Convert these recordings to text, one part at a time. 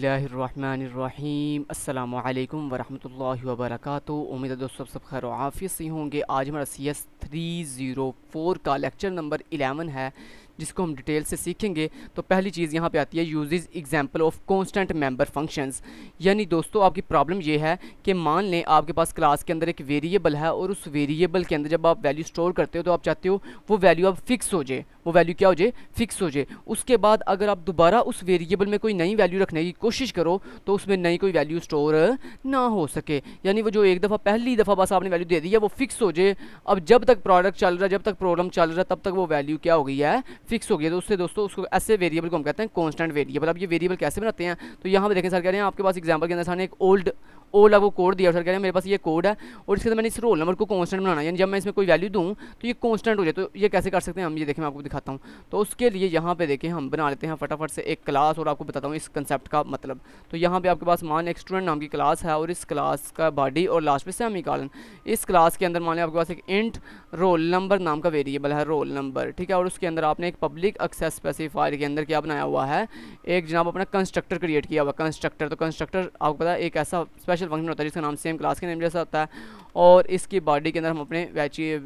बिस्मिल्लाहिर्रहमानिर्रहीम अस्सलामु अलैकुम वरहमतुल्लाहि वबरकातुहू। उम्मीद है दोस्तों सब खैर आफियत से होंगे। आज हमारा CS 304 का लेक्चर नंबर 11 है, जिसको हम डिटेल से सीखेंगे। तो पहली चीज़ यहाँ पे आती है uses example of constant member functions. यानी दोस्तों आपकी प्रॉब्लम ये है कि मान लें आपके पास क्लास के अंदर एक वेरिएबल है और उस वेरिएबल के अंदर जब आप वैल्यू स्टोर करते हो तो आप चाहते हो वो वैल्यू अब फिक्स हो जाए, वो वैल्यू क्या हो जाए, फिक्स हो जाए। उसके बाद अगर आप दोबारा उस वेरिएबल में कोई नई वैल्यू रखने की कोशिश करो तो उसमें नई कोई वैल्यू स्टोर ना हो सके। यानी वो जो एक दफ़ा पहली दफ़ा बस आपने वैल्यू दे दी है वो फिक्स हो जाए। अब जब तक प्रोडक्ट चल रहा है, जब तक प्रोग्राम चल रहा है, तब तक वो वैल्यू क्या हो गई है, फिक्स हो गई है। तो उससे दोस्तों उसको ऐसे वेरिएबल को हम कहते हैं कांस्टेंट वेरिएबल। अब ये वेरिएबल कैसे बनाते हैं तो यहाँ पे देखें सर कह रहे हैं आपके पास एग्जांपल के अंदर सर ने एक ओल्ड आपको कोड दिया। सर कह रहे हैं मेरे पास ये कोड है और इसके अंदर मैंने इस रोल नंबर को कांस्टेंट बनाना है, यानी जब मैं इसमें कोई वैल्यू दूँ तो ये कांस्टेंट हो जाए। तो ये कैसे कर सकते हैं हम, ये देखें मैं आपको दिखाता हूँ। तो उसके लिए यहाँ पे देखें हम बना लेते हैं फटाफट से एक क्लास और आपको बताता हूँ इस कंसेप्ट का मतलब। तो यहाँ पे आपके पास मान एक स्टूडेंट नाम की क्लास है और इस क्लास का बॉडी और लास्ट पे सेमीकोलन। इस क्लास के अंदर मान लें आपके पास एक इंट रोल नंबर नाम का वेरिएबल है, रोल नंबर, ठीक है। और उसके अंदर आपने एक पब्लिक एक्सेस स्पेसिफायर के अंदर क्या बनाया हुआ है, एक जनाब अपना कंस्ट्रक्टर क्रिएट किया हुआ। कंस्ट्रक्टर, तो कंस्ट्रक्टर आपको पता है एक ऐसा स्पेशल फंक्शन होता है जिसका नाम सेम क्लास के नेम जैसा होता है। और इसकी बॉडी के अंदर हम अपने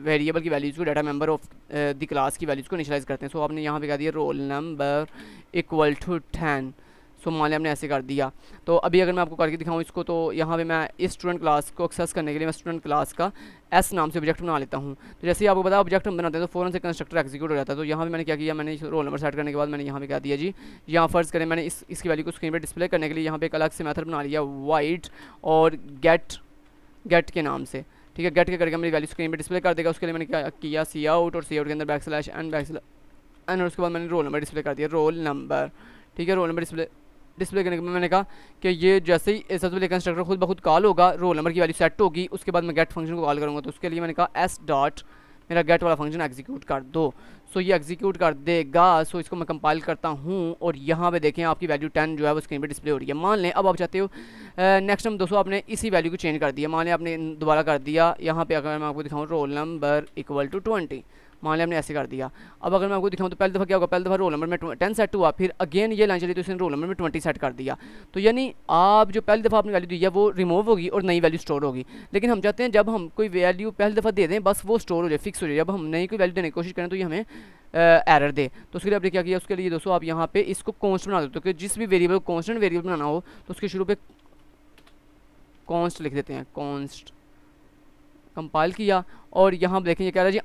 वेरिएबल की वैल्यूज़ को, data member of the class की वैल्यूज़ को इनिशियलाइज करते हैं। सो आपने यहाँ पे कह दिया रोल नंबर इक्वल टू 10। सो मान लिया हमने ऐसे कर दिया। तो अभी अगर मैं आपको करके दिखाऊँ इसको, तो यहाँ पे मैं इस स्टूडेंट क्लास को एक्सेस करने के लिए मैं स्टूडेंट क्लास का एस नाम से ऑब्जेक्ट बना लेता हूँ। तो जैसे ही आपको पता ऑब्जेक्ट हम बनाते हैं तो फ़ौरन से कंस्ट्रक्टर एग्जीक्यूट हो जाता है। तो यहाँ पे मैंने क्या किया, मैंने रोल नंबर सेट करने के बाद मैंने यहाँ पे क्या दिया जी, यहाँ फर्ज करें मैंने इसकी वैल्यू को स्क्रीन पर डिस्प्ले करने के लिए यहाँ पे एक अलग से मेथड बना लिया वाइट और गेट के नाम से, ठीक है। गेट के करके मेरी वैल्यू स्क्रीन पर डिस्प्ले कर देगा। उसके लिए मैंने क्या किया, सी आउट, और सी आउट के अंदर /n और उसके बाद मैंने रोल नंबर डिस्प्ले कर दिया, रोल नंबर, ठीक है। रोल नंबर डिस्प्ले करने के बाद मैंने कहा कि ये जैसे ही सबसे पहले कंस्ट्रक्टर खुद ब खुद कॉल होगा, रोल नंबर की वैल्यू सेट होगी, उसके बाद मैं गेट फंक्शन को कॉल करूँगा। तो उसके लिए मैंने कहा एस डॉट मेरा गेट वाला फंक्शन एग्जीक्यूट कर दो। सो ये एग्जीक्यूट कर देगा। सो इसको मैं कंपाइल करता हूँ और यहाँ पे देखें आपकी वैल्यू 10 जो है वो स्क्रीन पे डिस्प्ले हो रही है। मान लें अब आप चाहते हो नेक्स्ट टाइम दोस्तों आपने इसी वैल्यू को चेंज कर दिया, मान लें आपने दोबारा कर दिया। यहाँ पे अगर मैं आपको दिखाऊँ रोल नंबर इक्वल टू 20, मान लिया हमने ऐसे कर दिया। अब अगर मैं आपको दिखाऊँ तो पहली दफ़ा क्या होगा, पहली दफ़ा रोल नंबर में 10 सेट हुआ, फिर अगेन ये लाइन चली तो इसने रोल नंबर में 20 सेट कर दिया। तो यानी आप जो पहली दफ़ा आपने वैल्यू दी है वो रिमूव होगी और नई वैल्यू स्टोर होगी। लेकिन हम चाहते हैं जब हम कोई वैल्यू पहली दफ़ा दे दें बस वो स्टोर हो जाए, फिक्स हो जाए। जब हम नई कोई वैल्यू देने की कोशिश करें तो ये हमें एरर दे। तो उसके लिए आपने क्या किया, उसके लिए दोस्तों आप यहाँ पे इसको कॉन्स्ट बना देते हो कि जिस भी वेरिएबल कॉन्स्टेंट वेरिएबल बनाना हो तो उसके शुरू पे कॉन्स्ट लिख देते हैं, कॉन्स्ट। कंपाइल किया और यहाँ देखें ये कह रहा है जी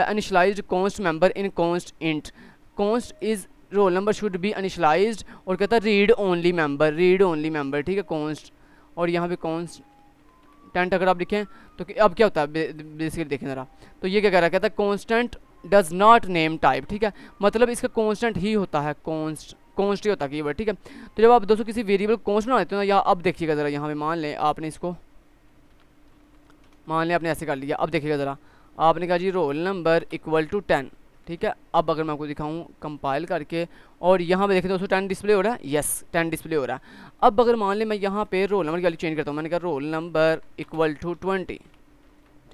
initialized const member in const int const is roll number should be initialized और कहता है read only member, ठीक है, const। और यहाँ पे constant अगर आप लिखें तो अब क्या होता है बेसिकली देखें ज़रा। तो ये क्या कह रहा है, कहता है constant does not name type, ठीक है, मतलब इसका constant ही होता है, const ही होता है कीवर्ड, ठीक है। तो जब आप दोस्तों किसी वेरिएबल const बना देते हो ना, या अब देखिएगा ज़रा यहाँ पे मान लें आपने इसको, मान लें आपने ऐसे कर लिया। अब देखिएगा ज़रा, आपने कहा जी रोल नंबर इक्वल टू 10, ठीक है। अब अगर मैं आपको दिखाऊं कंपाइल करके और यहाँ पे देखें दोस्तों 10 डिस्प्ले हो रहा है, यस 10 डिस्प्ले हो रहा है। अब अगर मान लें मैं यहाँ पे रोल नंबर की वैल्यू चेंज करता हूँ, मैंने कहा रोल नंबर इक्वल टू 20,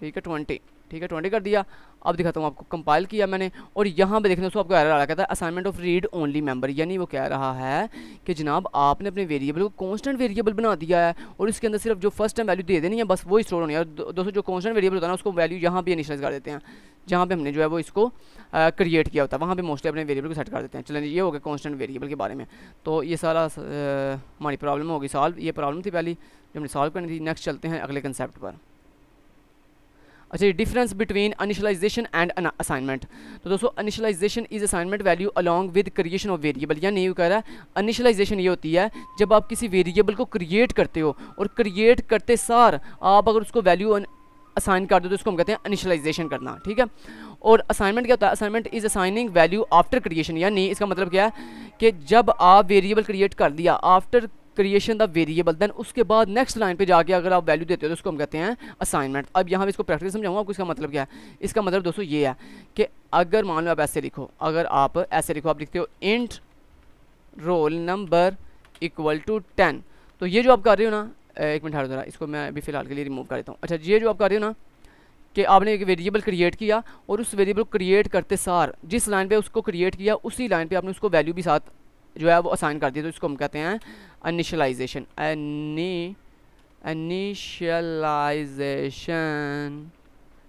ठीक है 20, ठीक है 20 कर दिया। अब दिखाता हूँ आपको, कंपाइल किया मैंने और यहाँ पे देखने दोस्तों आपको एरर आ रहा, कहता है assignment of read only member. यानी वो कह रहा है कि जनाब आपने अपने वेरिएबल को कांस्टेंट वेरिएबल बना दिया है और इसके अंदर सिर्फ जो फर्स्ट टाइम वैल्यू दे देनी है बस वो ही स्टोर होनी है। और दोस्तों जो कांस्टेंट वेरिएबल होता है ना उसको वैल्यू यहाँ पे इनिशियलाइज कर देते हैं, जहाँ पे हमने जो है वो इसको क्रिएट किया होता है वहाँ पे मोस्टली अपने वेरिएबल को सेट कर देते हैं। चलें ये हो गया कांस्टेंट वेरिएबल के बारे में। तो ये सारा हमारी प्रॉब्लम होगी सॉल्व। ये प्रॉब्लम थी पहली जो हमने सॉल्व करनी थी। नेक्स्ट चलते हैं अगले कंसेप्ट पर। अच्छा, difference between initialization and assignment. तो दोस्तों initialization is assignment value along with creation of variable. यानी ये कह रहा है इनिशियलाइजेशन ये होती है जब आप किसी वेरिएबल को क्रिएट करते हो और क्रिएट करते सार आप अगर उसको वैल्यू असाइन कर दो तो उसको हम कहते हैं इनिशियलाइजेशन करना, ठीक है। और असाइनमेंट क्या होता है, assignment is assigning value after creation. यानी इसका मतलब क्या है कि जब आप वेरिएबल क्रिएट कर दिया after creation the variable, then उसके बाद नेक्स्ट लाइन पे जाके अगर आप वैल्यू देते हो तो उसको हम कहते हैं असाइनमेंट। अब यहाँ पे इसको प्रैक्टिकली समझाऊंगा आपको इसका मतलब क्या है। इसका मतलब दोस्तों ये है कि अगर मान लो आप ऐसे लिखो, अगर आप ऐसे लिखो, आप लिखते हो int roll number equal to 10, तो ये जो आप कर रहे हो ना, एक मिनट जरा इसको मैं अभी फ़िलहाल के लिए रिमूव कर देता हूँ। अच्छा, ये जो आप कर रहे हो ना कि आपने एक वेरिएबल क्रिएट किया और उस वेरिएबल को क्रिएट करते सार जिस लाइन पे उसको क्रिएट किया उसी लाइन पे आपने उसको वैल्यू भी साथ जो है वो असाइन कर दिया, तो इसको हम कहते हैं इनिशियलाइजेशन। इनिशियलाइजेशन,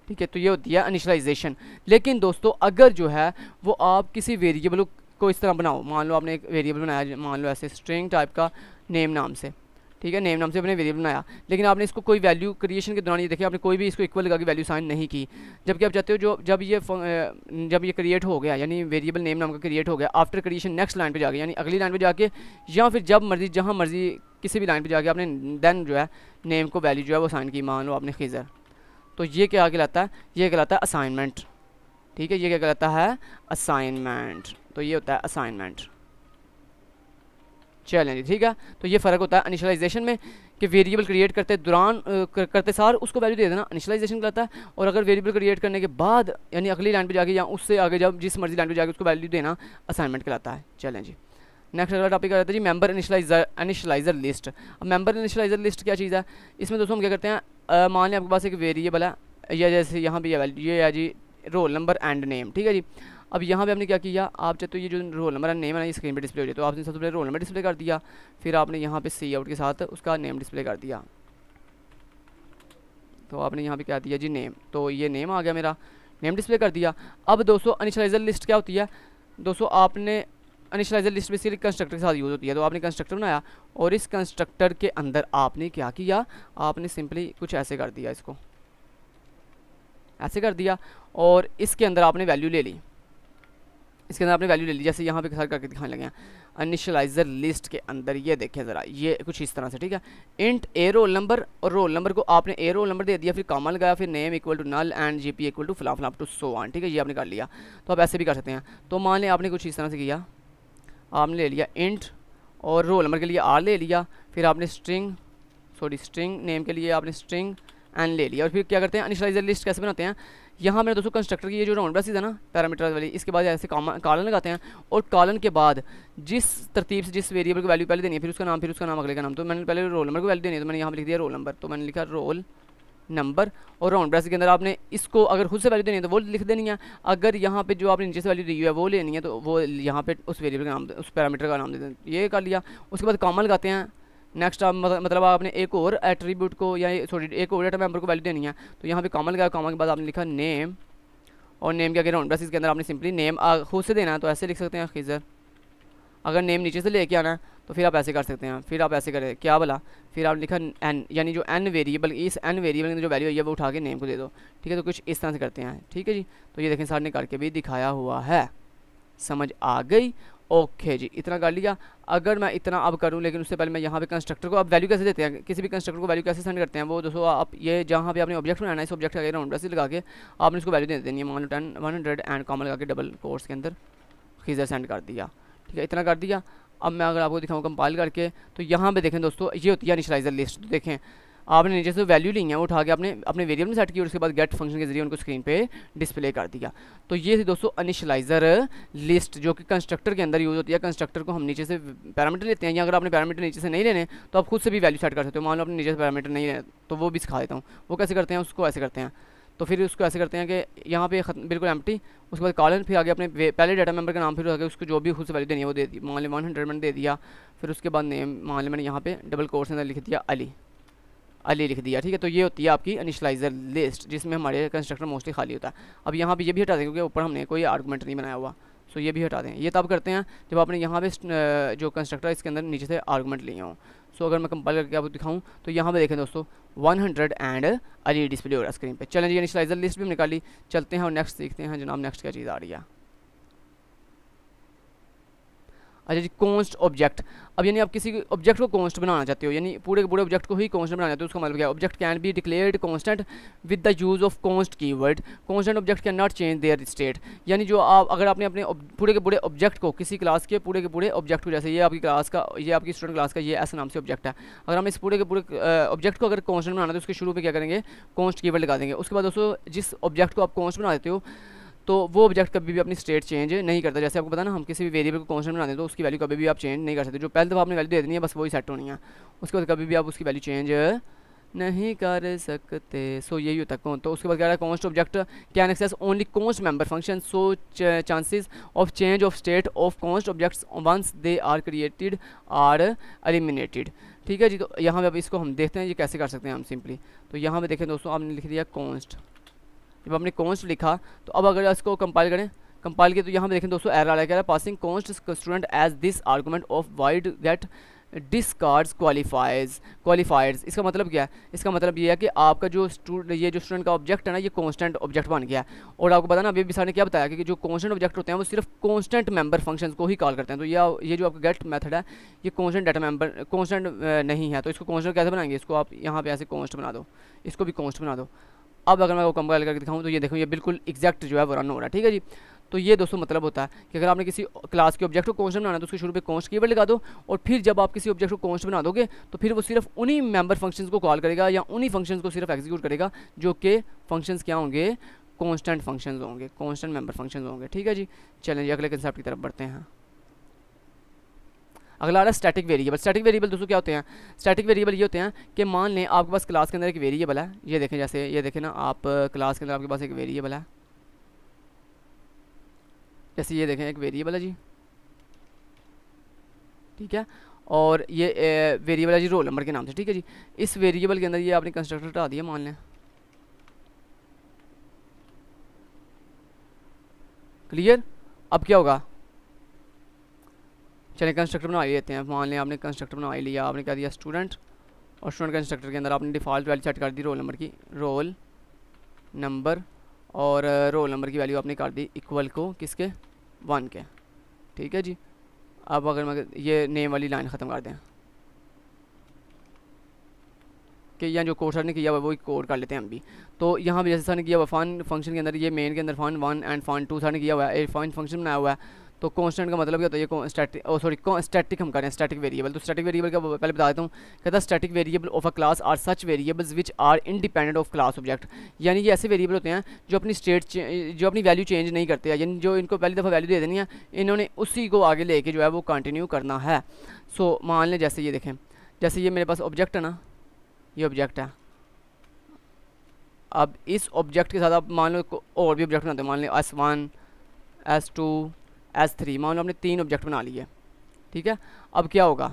ठीक है, तो ये होती है इनिशियलाइजेशन। लेकिन दोस्तों अगर जो है वो आप किसी वेरिएबल को इस तरह बनाओ, मान लो आपने एक वेरिएबल बनाया, मान लो ऐसे स्ट्रिंग टाइप का नेम नाम से, ठीक है, नेम नाम से अपने वेरिएबल बनाया, लेकिन आपने इसको कोई वैल्यू क्रिएशन के दौरान ये देखिए आपने कोई भी इसको इक्वल लगा के वैल्यू साइन नहीं की, जबकि आप चाहते हो जो जब ये क्रिएट हो गया, यानी वेरिएबल नेम नाम का क्रिएट हो गया, आफ्टर क्रिएशन नेक्स्ट लाइन पे जाके, यानी अगली लाइन पे जाके, या फिर जब मर्जी जहाँ मर्जी किसी भी लाइन पे जाके आपने देन जो है नेम को वैल्यू जो है वो साइन की, मान लो आपने खिज़र, तो ये क्या कहलाता है, ये कहलाता है असाइनमेंट। ठीक है, ये क्या कहलाता है, असाइनमेंट। तो ये होता है असाइनमेंट। चलें, ठीक है, तो ये फ़र्क होता है इनिशियलाइजेशन में कि वेरिएबल क्रिएट करते दौरान करते सार उसको वैल्यू दे देना, इनिशियलाइजेशन कहलाता है। और अगर वेरिएबल क्रिएट करने के बाद यानी अगली लाइन पे जाके या उससे आगे जब जिस मर्जी लाइन पे जाके उसको वैल्यू देना, असाइनमेंट कहलाता है। चलें जी, नेक्स्ट अगला टॉपिक आ जाता है जी मेंबर इनिशियलाइजर लिस्ट। अब मेंबर इनिशियलाइजर लिस्ट क्या चीज़ है, इसमें दोस्तों हम क्या करते हैं, मान लें आपके पास एक वेरिएबल है, या जैसे यहाँ पे ये है जी रोल नंबर एंड नेम, ठीक है जी। अब यहाँ पे हमने क्या किया, आप चाहे तो ये जो रोल नंबर एंड नेम है ना, ये स्क्रीन पे डिस्प्ले हो जाए, तो आपने सबसे पहले रोल नंबर डिस्प्ले कर दिया, फिर आपने यहाँ पे सी आउट के साथ उसका नेम डिस्प्ले कर दिया, तो आपने यहाँ पे क्या दिया जी नेम, तो ये नेम आ गया मेरा, नेम डिस्प्ले कर दिया। अब दोस्तों इनिशियलाइजर लिस्ट क्या होती है दोस्तों, आपने इनिशियलाइजर लिस्ट बेसिकली कंस्ट्रक्टर के साथ यूज़ होती है, तो आपने कंस्ट्रक्टर बनाया और इस कंस्ट्रक्टर के अंदर आपने क्या किया, आपने सिंपली कुछ ऐसे कर दिया, इसको ऐसे कर दिया और इसके अंदर आपने वैल्यू ले ली, इसके अंदर आपने वैल्यू ले ली, जैसे यहाँ पे साथ करके दिखाने लगे हैं इनिशियलाइजर लिस्ट के अंदर। ये देखें ज़रा, ये कुछ इस तरह से, ठीक है, इंट ए रोल नंबर, और रोल नंबर को आपने ए रोल नंबर दे दिया, फिर कॉमा लगाया, फिर name equal to null and GP equal to फलां फलां टू सो ऑन, ठीक है, ये आपने कर लिया। तो आप ऐसे भी कर सकते हैं, तो मान लें आपने कुछ इस तरह से किया, आपने ले लिया इंट और रोल नंबर के लिए आर ले लिया, फिर आपने स्ट्रिंग नेम के लिए आपने स्ट्रिंग एन ले लिया, और फिर क्या करते हैं इनिशियलाइजर लिस्ट कैसे बनाते हैं, यहाँ मेरे दोस्तों कंस्ट्रक्टर की ये जो राउंड ब्रेसेस है ना पैरामीटर वाली, इसके बाद ऐसे कॉलन लगाते हैं, और कॉलन के बाद जिस तरतीब से जिस वेरिएबल को वैल्यू पहले देनी है, फिर उसका नाम अगले का नाम, तो मैंने पहले रोल नंबर को वैल्यू देनी है, तो मैंने यहाँ पे लिख दिया रोल नंबर, तो मैंने लिखा रोल नंबर, और राउंड ब्रेसेस के अंदर आपने इसको अगर खुद से वैल्यू देनी है तो वो लिख देनी है, अगर यहाँ पे जो आपने नीचे से वैल्यू दी है वो लेनी है तो वो यहाँ पे उस वेरिएबल का नाम, उस पैरामीटर का नाम दे दें, ये कर लिया। उसके बाद कॉमा लगाते हैं, नेक्स्ट आप मतलब आपने एक और एट्रीब्यूट को या एक और डेटा मेंबर को वैल्यू देनी है, तो यहाँ पे कॉमा लगाया, कॉमा के बाद आपने लिखा नेम, और नेम के आगे राउंड ब्रेसेस के अंदर आपने सिंपली नेम खुद से देना है, तो ऐसे लिख सकते हैं खिज़र। अगर नेम नीचे से लेके आना है तो फिर आप ऐसे कर सकते हैं, फिर आप ऐसे करें क्या बोला, फिर आप लिखा एन, यानी जो एन वेरिएबल, इस एन वेरिएबल की जो वैल्यू है वो उठा के नेम को दे दो, ठीक है, तो कुछ इस तरह से करते हैं, ठीक है जी। तो ये देखें सर ने करके भी दिखाया हुआ है, समझ आ गई, ओके जी, इतना कर लिया। अगर मैं इतना अब करूं, लेकिन उससे पहले मैं यहाँ पे कंस्ट्रक्टर को अब वैल्यू कैसे देते हैं, किसी भी कंस्ट्रक्टर को वैल्यू कैसे सेंड करते हैं, वो दोस्तों आप ये जहाँ पे आपने ऑब्जेक्ट बनाना है, इस ऑब्जेक्ट के आगे राउंड ब्रेसेस लगा के आपने इसको वैल्यू दे देनी है, मान लो 100 एंड कॉमा लगा के डबल कोट्स के अंदर खिज़र सेंड कर दिया, ठीक है, इतना कर दिया। अब मैं अगर आपको दिखाऊँ कंपाइल करके, तो यहाँ पे देखें दोस्तों ये होती है इनिशियलाइजर लिस्ट। तो देखें आपने नीचे से वैल्यू ली है, वो उठा के आपने अपने वेरिएबल में सेट की और उसके बाद गेट फंक्शन के जरिए उनको स्क्रीन पे डिस्प्ले कर दिया। तो ये थी दोस्तों इनिशियलाइजर लिस्ट, जो कि कंस्ट्रक्टर के अंदर यूज़ होती है। कंस्ट्रक्टर को हम नीचे से पैरामीटर लेते हैं, या अगर आपने पैरामीटर नीचे से नहीं लेने तो आप खुद से भी वैल्यू सेट कर सकते हो। मान लो आपने नीचे से पैरामीटर नहीं लेने, तो वो भी सिखा देता हूँ, वो कैसे करते हैं, उसको ऐसे करते हैं। तो फिर उसको ऐसे करते हैं कि यहाँ पे बिल्कुल एम्प्टी, उसके बाद कॉलन, फिर आगे अपने पहले डाटा मेंबर का नाम, फिर आगे उसको जो भी खुद से वैल्यू देनी है वो दे दी, मान लें 100 मैंने दे दिया, फिर उसके बाद नेम मान लें मैंने यहाँ पे डबल कोट्स के अंदर लिख दिया अली लिख दिया, ठीक है। तो ये होती है आपकी इनिशियलाइजर लिस्ट, जिसमें हमारे कंस्ट्रक्टर मोस्टली खाली होता है। अब यहाँ पे ये भी हटा दें क्योंकि ऊपर हमने कोई आर्गुमेंट नहीं बनाया हुआ, सो ये भी हटा दें। ये तब करते हैं जब आपने यहाँ पे जो कंस्ट्रक्टर है इसके अंदर नीचे से आर्गुमेंट लिए हों। सो अगर मैं कंपाइल करके आपको दिखाऊँ तो यहाँ पे देखें दोस्तों 100 एंड अली डिस्प्ले हो रहा है स्क्रीन पे। चलें जी, इनिशियलाइजर लिस्ट भी हम निकाली, चलते हैं और नेक्स्ट देखते हैं जनाब नेक्स्ट क्या चीज़ आ रही है। अच्छा जी, कॉन्स्ट ऑब्जेक्ट। अब यानी आप किसी ऑब्जेक्ट को कॉन्स्ट बनाना चाहते हो, यानी पूरे के पूरे ऑब्जेक्ट को ही कॉन्स्टेंट बनाना चाहते हो, उसका मतलब क्या है, object can be declared constant with the use of const keyword. Constant object can not change their state, यानी जो आप अगर आपने अपने पूरे के पूरे ऑब्जेक्ट को, किसी क्लास के पूरे ऑब्जेक्ट को, जैसे ये आपकी क्लास का, ये आपकी स्टूडेंट क्लास का ये ऐसा नाम से ऑब्जेक्ट है, अगर हम इस पूरे के पूरे ऑब्जेक्ट को अगर कॉन्स्टेंट बनाना है तो उसके शुरू में क्या करेंगे, कॉन्स्ट कीवर्ड लगा देंगे। उसके बाद दोस्तों जिस ऑब्जेक्ट को आप कॉन्स्ट बना देते हो तो वो ऑब्जेक्ट कभी भी अपनी स्टेट चेंज नहीं करता। जैसे आपको पता ना, हम किसी भी वेरिएबल को कॉन्स्टेंट बना दें तो उसकी वैल्यू कभी भी आप चेंज नहीं कर सकते। जो पहले दफ़ा आपने वैल्यू दे देनी है बस वही सेट होनी है, उसके बाद कभी भी आप उसकी वैल्यू चेंज नहीं कर सकते। सो यही होता है कौन। तो उसके बाद कह रहा है const object can access only const member function, so chances of change of state of const objects once they are created are eliminated. ठीक है जी। तो यहाँ पे अब इसको हम देखते हैं ये कैसे कर सकते हैं हम सिंपली। तो यहाँ पे देखें दोस्तों, आपने लिख दिया कॉन्स्ट। जब आपने कॉन्स्ट लिखा तो अब अगर इसको कंपाइल करें, कंपाइल किया तो यहाँ पे देखें दोस्तों एरर आ रहा है, कह रहा है पासिंग कॉन्स्ट student as this argument of wide gate discards qualifiers. इसका मतलब क्या है? इसका मतलब ये है कि आपका जो स्टूडेंट का ऑब्जेक्ट है ना, ये कांस्टेंट ऑब्जेक्ट बन गया है। और आपको पता ना अभी सर ने क्या बताया कि जो कांस्टेंट ऑब्जेक्ट होते हैं वो सिर्फ कांस्टेंट मेंबर फंक्शंस को ही कॉल करते हैं। तो ये जो आपका गेट मेथड है ये कांस्टेंट डाटा मेंबर कांस्टेंट नहीं है। तो इसको कांस्टेंट कैसे बनाएंगे? इसको आप यहाँ पे ऐसे कांस्ट बना दो, इसको भी कांस्ट बना दो। अब अगर मैं वो कंपाइल करके दिखाऊँ तो ये देखो ये बिल्कुल एग्जैक्ट जो है वो रन हो रहा है। ठीक है जी। तो ये दोस्तों मतलब होता है कि अगर आपने किसी क्लास के ऑब्जेक्ट को कांस्टेंट बनाना है तो उसके शुरू पे कांस्ट कीवर्ड लगा दो, और फिर जब आप किसी ऑब्जेक्ट को कांस्ट बना दोगे तो फिर वो सिर्फ उन्हीं मेंबर फंक्शंस को कॉल करेगा या उन्हीं फंक्शंस को सिर्फ एग्जीक्यूट करेगा जो कि फंक्शंस क्या होंगे? कांस्टेंट फंक्शंस होंगे, कांस्टेंट मेंबर फंक्शंस होंगे। ठीक है जी। चलें अगले कंसेप्ट की तरफ बढ़ते हैं। अगला आ रहा है स्टैटिक वेरिएबल। स्टैटिक वेरिएबल दोस्तों क्या होते हैं? स्टैटिक वेरिएबल ये होते हैं कि मान लें आपके पास क्लास के अंदर एक वेरिएबल है, ये देखें जैसे ये देखें ना आप क्लास के अंदर आपके पास एक वेरिएबल है, जैसे ये देखें एक वेरिएबल है जी। ठीक है। और ये वेरिएबल है जी रोल नंबर के नाम से। ठीक है जी। इस वेरिएबल के अंदर ये आपने कंस्ट्रक्टर हटा दिया मान लें। क्लियर? अब क्या होगा? चलिए कंस्ट्रक्टर बना लेते हैं। मान लें आपने कंस्ट्रक्टर बना लिया, आपने क्या दिया स्टूडेंट, और स्टूडेंट कंस्ट्रक्टर के अंदर आपने डिफ़ॉल्ट वैल्यू सेट कर दी रोल नंबर की, रोल नंबर, और रोल नंबर की वैल्यू आपने कर दी इक्वल को किसके? 1 के। ठीक है जी। अब अगर मैं ये नेम वाली लाइन ख़त्म कर दें कि यहाँ जो कोड सर ने किया हुआ वही कोड कर लेते हैं हम भी। तो यहाँ भी जैसे सर ने किया हुआ फन फंक्शन के अंदर, ये मेन के अंदर फन 1 एंड फन 2 सर ने किया हुआ है, फाइन फंक्शन बनाया हुआ है। तो कांस्टेंट का मतलब क्या होता है? ये स्टैटिक हम करें स्टैटिक वेरिएबल। तो स्टैटिक वेरिएबल का पहले बता देता हूँ। कहता है static variable of a class are such variables which are independent of class object. यानी ये ऐसे वेरिएबल होते हैं जो अपनी जो अपनी वैल्यू चेंज नहीं करते हैं, यानी जो इनको पहली दफ़ा वैल्यू दे देनी है इन्होंने उसी को आगे लेके जो है वो कंटिन्यू करना है। सो मान लें जैसे ये देखें, जैसे ये मेरे पास ऑब्जेक्ट है ना, ये ऑब्जेक्ट है। अब इस ऑब्जेक्ट के साथ आप मान लो और भी ऑब्जेक्ट बनाते हैं, मान लो S1 S2 S3, मान लो आपने 3 ऑब्जेक्ट बना लिए। ठीक है। अब क्या होगा?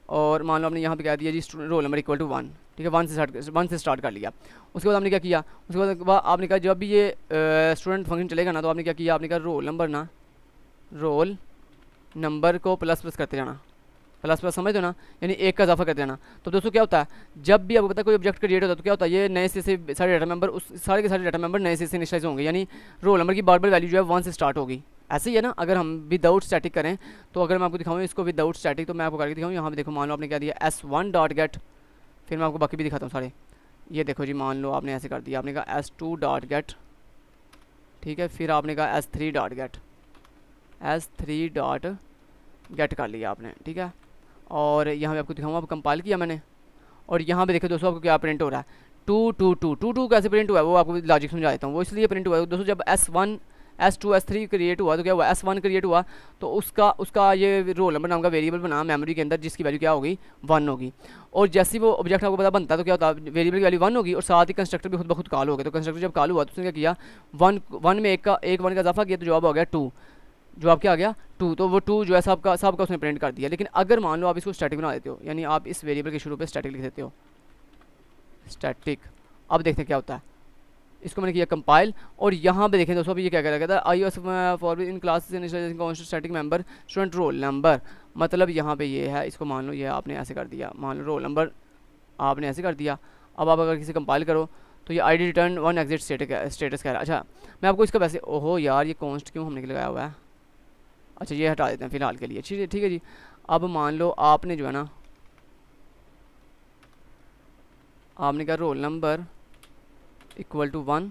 और मान लो आपने यहाँ पे कह दिया जी रोल नंबर इक्वल टू 1। ठीक है। 1 से स्टार्ट कर लिया। उसके बाद आपने क्या किया? उसके बाद आपने कहा जब भी ये स्टूडेंट फंक्शन चलेगा ना तो आपने क्या किया? आपने कहा रोल नंबर को प्लस प्लस करते जाना, प्लस प्लस समझ दो ना, यानी 1 का इजाफा करते जाना। तो दोस्तों क्या होता है जब भी आपको पता है कोई ऑब्जेक्ट क्रिएट होता है तो क्या होता है? ये नए से सारे डाटा मेंबर उस सारे के सारे डाटा मेंबर नए से इनिशियलाइज होंगे, यानी रोल नंबर की बार बार वैल्यू जो है 1 से स्टार्ट होगी। ऐसे ही है ना। अगर हम विदाउट स्टैटिक करें तो अगर मैं आपको दिखाऊँ इसको विदाउट स्टैटिक, तो मैं आपको करके दिखाऊँ। यहाँ पे देखो मान लो आपने क्या दिया S1 डॉट गेट, फिर मैं आपको बाकी भी दिखाता हूँ सारे। ये देखो जी मान लो आपने ऐसे कर दिया, आपने कहा S2 डॉट गेट। ठीक है। फिर आपने कहा S3 dot gate, S3 dot gate कर लिया आपने। ठीक है। और यहाँ पे आपको दिखाऊंगा, आप कंपाइल किया मैंने, और यहाँ पे देखो दोस्तों आपको क्या प्रिंट हो रहा है? 2 कैसे प्रिंट हुआ है वो आपको लॉजिक समझा देता हूँ। वो इसलिए प्रिंट हुआ है दोस्तों, जब S1 S2 S3 क्रिएट हुआ तो क्या हुआ? S1 क्रिएट हुआ तो उसका ये रोल नंबर नाम का वेरिएबल बना मेमोरी के अंदर, जिसकी वैल्यू क्या होगी? 1 होगी। और जैसे वो ऑब्जेक्ट आपको पता बनता है तो क्या होता है? वेरिएबल की वैल्यू 1 होगी और साथ ही कंस्ट्रक्टर भी खुद ब खुद कॉल हो गया। तो कंस्ट्रक्टर जब कॉल हुआ तो उसने क्या किया? 1 में एक 1 का इजाफा किया तो जवाब हो गया 2, जवाब क्या आ गया? 2। तो वो 2 जो है सबका उसने प्रिंट कर दिया। लेकिन अगर मान लो आप इसको स्टैटिक बना देते हो, यानी आप इस वेरिएबल के शुरू पे स्टैटिक लिख देते हो, स्टैटिक। अब देखते हैं क्या होता है। इसको मैंने किया कंपाइल, और यहाँ पे देखें दोस्तों अभी ये क्या कह रहा है? I S for in class static member student roll number. मतलब यहाँ पे ये है, इसको मान लो ये आपने ऐसे कर दिया, मान लो रोल नंबर आपने ऐसे कर दिया। अब आप अगर किसी कंपाइल करो तो ये ID रिटर्न 1 एग्जिट स्टेटस कह रहा है। अच्छा मैं आपको इसका वैसे, ओहो यार ये कॉन्स्ट क्यों हमने लगाया हुआ है? अच्छा ये हटा देते हैं फ़िलहाल के लिए। ठीक है जी। अब मान लो आपने जो है ना, आपने कहा रोल नंबर इक्वल टू 1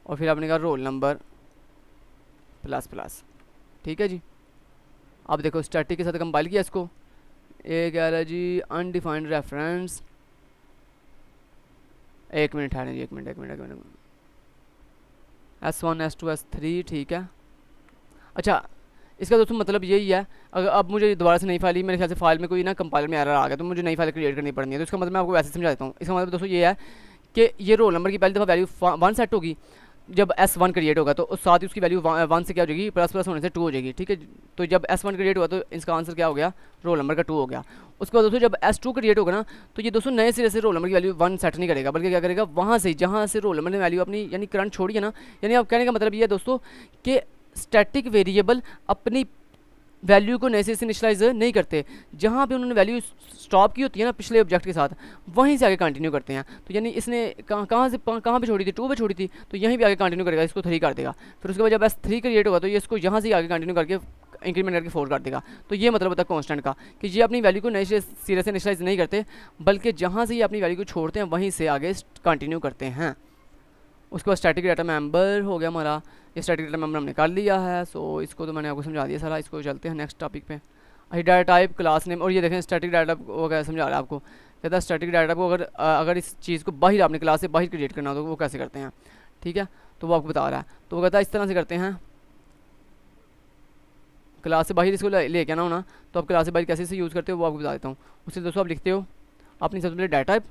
और फिर आपने कहा रोल नंबर प्लस प्लस। ठीक है जी। अब देखो स्टैटिक के साथ कंपाइल किया इसको, ये कह रहा है जी अनडिफाइंड रेफरेंस। एक मिनट है जी, एक मिनट। S1 S2 S3 ठीक है। अच्छा इसका दोस्तों मतलब यही है, अगर अब मुझे दोबारा से नई फाइल, मेरे ख्याल से फाइल में कोई ना कंपाइलर में एरर आ गया तो मुझे नई फाइल क्रिएट करनी पड़नी है। तो इसका मतलब मैं आपको वैसे समझा देता हूँ। इसका मतलब दोस्तों ये है कि ये रोल नंबर की पहली दफ़ा वैल्यू 1 सेट होगी जब S1 क्रिएट होगा, तो उस साथ ही उसकी वैल्यू 1 से क्या हो जाएगी, प्लस प्लस होने से 2 हो जाएगी, ठीक है। तो जब S1 क्रिएट हुआ तो इसका आंसर क्या हो गया, रोल नंबर का 2 हो गया। उसके बाद दोस्तों जब S2 क्रिएट होगा ना, तो ये दोस्तों नए सिरे से रोल नंबर की वैल्यू 1 सेट नहीं करेगा, बल्कि क्या करेगा, वहाँ से जहाँ से रोल नंबर ने वैल्यू अपनी यानी करंट छोड़ी है ना, यानी आप कहने का मतलब ये है दोस्तों कि स्टैटिक वेरिएबल अपनी वैल्यू को नए से इनिशियलाइज नहीं करते, जहाँ पे उन्होंने वैल्यू स्टॉप की होती है ना पिछले ऑब्जेक्ट के साथ, वहीं से आगे कंटिन्यू करते हैं। तो यानी इसने कहाँ पे छोड़ी थी, 2 पे छोड़ी थी, तो यहीं पे आगे कंटिन्यू करेगा, इसको 3 कर देगा। फिर उसके बाद जब S3 क्रिएट होगा तो ये इसको यहाँ से आगे कंटिन्यू करके इंक्रीमेंट करके 4 कर देगा। तो ये मतलब होता है कॉन्स्टेंट का, कि ये अपनी वैल्यू को नए सिरे से इनिशियलाइज नहीं करते, बल्कि जहाँ से ये अपनी वैल्यू को छोड़ते हैं वहीं से आगे कंटिन्यू करते हैं। उसके बाद स्टैटिक डाटा मेंबर हो गया हमारा, ये स्टैटिक डाटा मेंबर हमने कर लिया है। सो इसको तो मैंने आपको समझा दिया सारा। इसको चलते हैं नेक्स्ट टॉपिक पे, डाटा टाइप, क्लास नेम। और ये देखें स्टैटिक डाटा वो क्या समझा रहा है आपको, कहता है स्टैटिक डाटा को अगर इस चीज़ को बाहर आपने क्लास से बाहर क्रिएट करना हो तो वो कैसे करते हैं, ठीक है। तो वो आपको बता रहा है, तो वो कहता है इस तरह से करते हैं, क्लास से बाहर इसको लेके आना होना, तो आप क्लास से बाहर कैसे से यूज़ करते हो वो आपको बता देता हूँ। उससे दोस्तों आप लिखते हो अपनी सबसे पहले डाटा टाइप,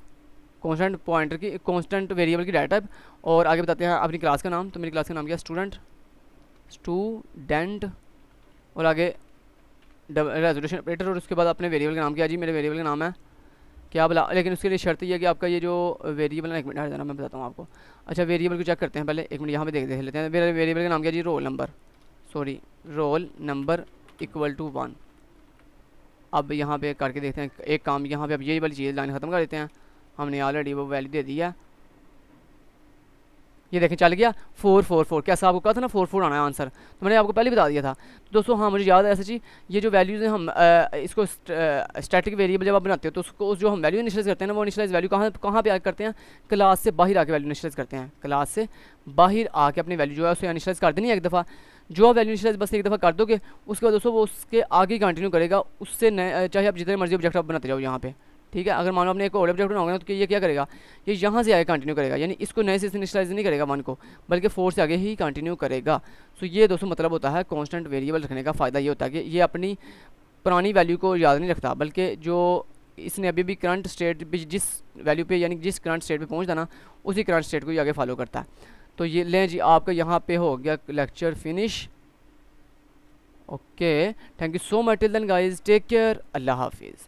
कॉन्स्टेंट पॉइंटर की, कॉन्स्टेंट वेरिएबल की डाटा टाइप, और आगे बताते हैं अपनी क्लास का नाम। तो मेरी क्लास का नाम क्या, स्टूडेंट, और आगे रेजोल्यूशन ऑपरेटर, और उसके बाद अपने वेरिएबल का नाम किया जी, मेरे वेरिएबल का नाम है क्या बोला, लेकिन उसके लिए शर्त ये है कि आपका ये जो वेरिएबल है, 1 मिनट देना मैं बताता हूँ आपको। अच्छा वेरिएबल को चेक करते हैं पहले, 1 मिनट यहाँ पे देख लेते हैं। मेरे वेरिएबल का नाम क्या जी, रोल नंबर इक्वल टू 1। अब यहाँ पे करके देखते हैं एक काम, यहाँ पे अब ये वाली चीज़ लाइन ख़त्म कर देते हैं, हमने ऑलरेडी वो वैल्यू दे दी है। ये देखें चल गया 444, कैसा आपको कहा था ना 44 आना है आंसर, तो मैंने आपको पहले बता दिया था। तो दोस्तों हाँ मुझे याद है ऐसा जी, ये जो वैल्यूज़ हैं हम इसको स्टैटिक वेरिएबल जब आप बनाते हो तो उसको जो हम वैल्यू इनिशियलाइज करते हैं ना, वो इनिशियलाइज वैल्यू कहाँ पे करते हैं, क्लास से बाहर आके वैल्यू इनिशियलाइज करते हैं। क्लास से बाहर आके अपनी वैल्यू जो है उसे इनिशियलाइज कर देनी है एक दफ़ा। जो आप वैल्यू इनिशियलाइज बस एक दफ़ा कर दोगे, उसके बाद दोस्तों वो उसके आगे कंटिन्यू करेगा, उससे चाहे आप जितने मर्जी ऑब्जेक्ट आप बनाते जाओ यहाँ पे, ठीक है। अगर मान लो आपने एक और ऑब्जेक्ट बनाओगे ना, तो ये क्या करेगा, ये यहाँ से आगे कंटिन्यू करेगा, यानी इसको नए से इनिशियलाइज नहीं करेगा 1 को, बल्कि 4 से आगे ही कंटिन्यू करेगा। सो ये दोस्तों मतलब होता है कांस्टेंट वेरिएबल रखने का फ़ायदा ये होता है कि ये अपनी पुरानी वैल्यू को याद नहीं रखता, बल्कि जो इसने अभी भी करंट स्टेट जिस वैल्यू पे यानी जिस करंट स्टेट पे पहुँचता ना, उसी करंट स्टेट को ही आगे फॉलो करता है। तो ये लें जी, आपका यहाँ पे हो गया lecture finish. Okay, thank you so much, till then guys, take care, अल्लाह हाफिज़।